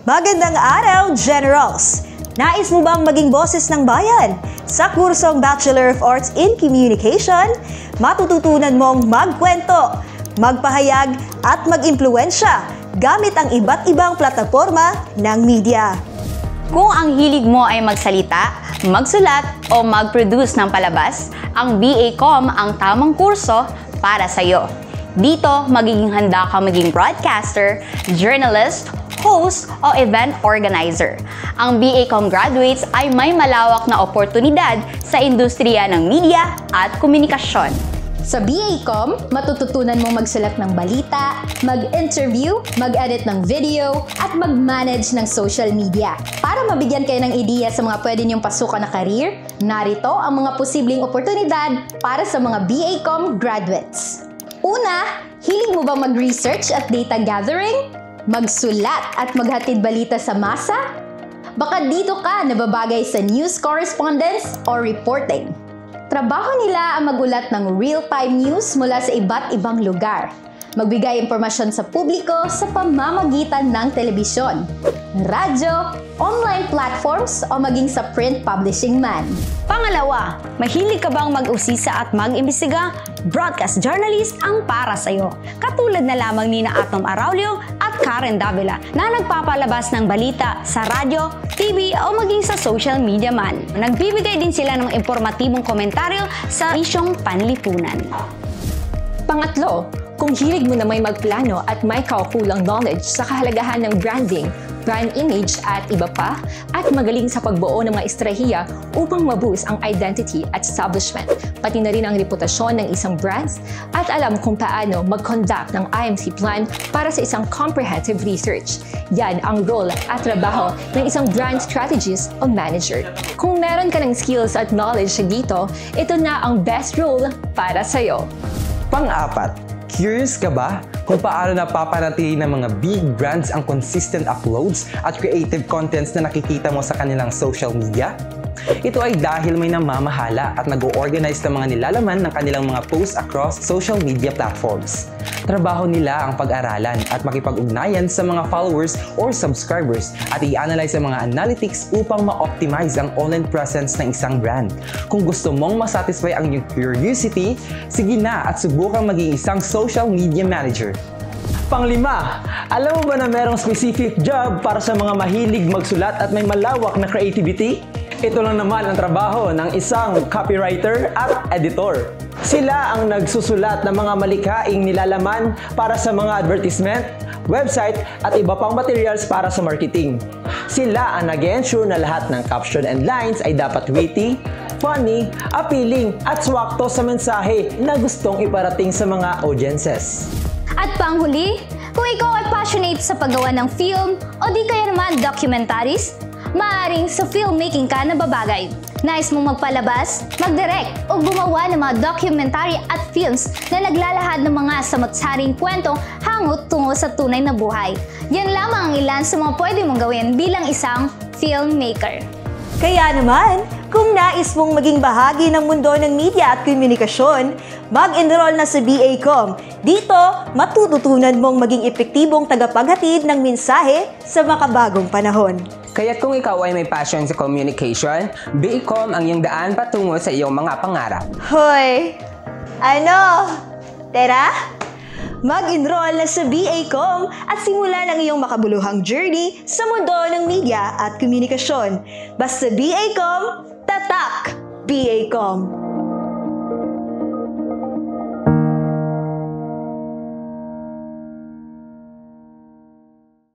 Magandang araw, Generals! Nais mo bang maging boses ng bayan? Sa kursong Bachelor of Arts in Communication, matututunan mong magkwento, magpahayag at mag-impluwensya gamit ang iba't ibang plataforma ng media. Kung ang hilig mo ay magsalita, magsulat o mag-produce ng palabas, ang BA-Com ang tamang kurso para sa'yo. Dito, magiging handa ka maging broadcaster, journalist, host o event organizer. Ang BA-Com graduates ay may malawak na oportunidad sa industriya ng media at komunikasyon. Sa BA-Com, matututunan mong magsulat ng balita, mag-interview, mag-edit ng video, at mag-manage ng social media. Para mabigyan kayo ng ideya sa mga pwede niyong pasukan na career, narito ang mga posibleng oportunidad para sa mga BA-Com graduates. Una, hilig mo ba mag-research at data gathering? Magsulat at maghatid balita sa masa? Baka dito ka nababagay sa news correspondence or reporting. Trabaho nila ang magulat ng real-time news mula sa iba't ibang lugar. Magbigay impormasyon sa publiko sa pamamagitan ng telebisyon, radyo, online platforms o maging sa print publishing man. Pangalawa, mahilig ka bang mag-usisa at mag-imbestiga? Broadcast journalist ang para sa'yo. Katulad na lamang ni Atom Araulio at Karen Davila na nagpapalabas ng balita sa radyo, TV o maging sa social media man. Nagbibigay din sila ng impormatibong komentaryo sa isyong panlipunan. Pangatlo, kung hilig mo na may magplano at may kaukulang knowledge sa kahalagahan ng branding, brand image at iba pa, at magaling sa pagbuo ng mga estratehiya upang maboost ang identity at establishment, pati na rin ang reputasyon ng isang brands, at alam kung paano mag-conduct ng IMC plan para sa isang comprehensive research. Yan ang role at trabaho ng isang brand strategist o manager. Kung meron ka ng skills at knowledge dito, ito na ang best role para sa'yo. Pang-apat, curious ka ba kung paano napapanatili ng mga big brands ang consistent uploads at creative contents na nakikita mo sa kanilang social media? Ito ay dahil may namamahala at nag-o-organize ng mga nilalaman ng kanilang mga posts across social media platforms. Trabaho nila ang pag-aralan at makipag-ugnayan sa mga followers or subscribers at i-analyze ang mga analytics upang ma-optimize ang online presence ng isang brand. Kung gusto mong masatisfy ang iyong curiosity, sige na at subukang maging isang social media manager. Panglima, alam mo ba na merong specific job para sa mga mahilig magsulat at may malawak na creativity? Ito lang naman ang trabaho ng isang copywriter at editor. Sila ang nagsusulat ng mga malikhaing nilalaman para sa mga advertisement, website at iba pang materials para sa marketing. Sila ang nag-ensure na lahat ng caption and lines ay dapat witty, funny, appealing at swakto sa mensahe na gustong iparating sa mga audiences. At panghuli, kung ikaw ay passionate sa paggawa ng film o di kaya naman documentaries, maaaring sa filmmaking ka na babagay. Nais mong magpalabas, mag-direct o gumawa ng mga documentary at films na naglalahad ng mga samot-saring kwentong hangot tungo sa tunay na buhay. Yan lamang ang ilan sa mga pwede mong gawin bilang isang filmmaker. Kaya naman, kung nais mong maging bahagi ng mundo ng media at komunikasyon, mag-enroll na sa BA-Com. Dito, matututunan mong maging epektibong tagapaghatid ng mensahe sa makabagong panahon. Kaya't kung ikaw ay may passion sa communication, BA-Com ang iyong daan patungo sa iyong mga pangarap. Hoy! Ano? Tara? Mag-enroll na sa BA-Com at simulan ang iyong makabuluhang journey sa mundo ng media at komunikasyon. Basta BA-Com, tatak! BA-Com!